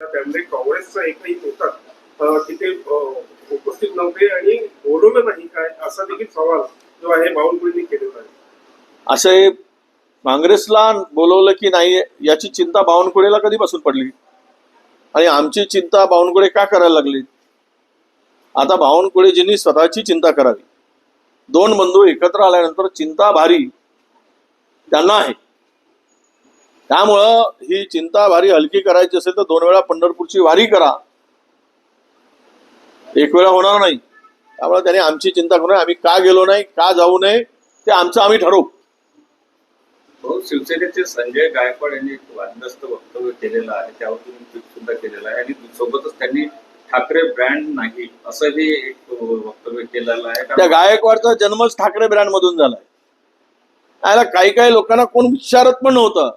त्यामुळे काँग्रेसचा एकही नेता तिथे उपस्थित नव्हते आणि बोलवलं नाही काय असा देखील सवाल जो आहे बावनकुळेंनी केलेला आहे. असे काँग्रेसला बोलवलं की नाही याची चिंता बावनकुळेला कधीपासून पडली आणि आमची चिंता बावनकुळे का करायला लागली? आता बावनकुळेजींनी स्वतःची चिंता करावी. दोन बंधू एकत्र आल्यानंतर चिंता भारी त्यांना आहे. त्यामुळं ही चिंता भारी हलकी करायची असेल तर 2 वेळा पंढरपूरची वारी करा, एक वेळा होणार नाही. त्यामुळे त्याने आमची चिंता करू नये. आम्ही का गेलो नाही, का जाऊ नये ते आमचं आम्ही ठरवू. शिवसेनेचे संजय गायकवाड यांनी एक वादग्रस्त वक्तव्य केलेलं आहे, त्यावर तुम्ही ट्विट सुद्धा केलेलं आहे आणि सोबतच त्यांनी ठाकरे ब्रँड नाही असंही एक वक्तव्य केलेलं आहे. त्या गायकवाडचा जन्मच ठाकरे ब्रँड मधून झालाय. याला काही काही लोकांना कोण विचारत पण नव्हतं.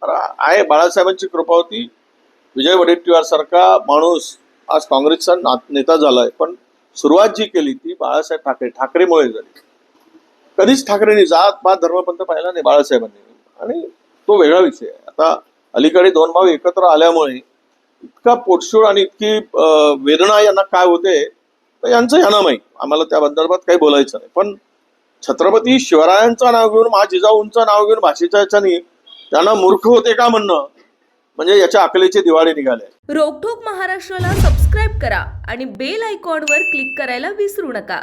आहे बाळासाहेबांची कृपा होती. विजय वडेट्टीवार सारखा माणूस आज काँग्रेसचा नेता झालाय, पण सुरुवात जी केली ती बाळासाहेब ठाकरेमुळे झाली. कधीच ठाकरेंनी जात पात धर्मपंथ पाहिला नाही बाळासाहेबांनी, आणि तो वेगळा विषय आहे. आता अलीकडे 2 भाऊ एकत्र आल्यामुळे इतका पोटशूळ आणि इतकी वेदना यांना काय होते तर यांचं यांना माहीत. आम्हाला त्या संदर्भात काही बोलायचं नाही. पण छत्रपती शिवरायांचं नाव घेऊन जिजाऊंचं नाव घेऊन भाषेच्या याच्यानी त्यांना मूर्ख होते का म्हणणं म्हणजे याच्या अकलेचे दिवाळे निघाले. रोकठोक महाराष्ट्राला सबस्क्राईब करा आणि बेल आयकॉनवर क्लिक करायला विसरू नका.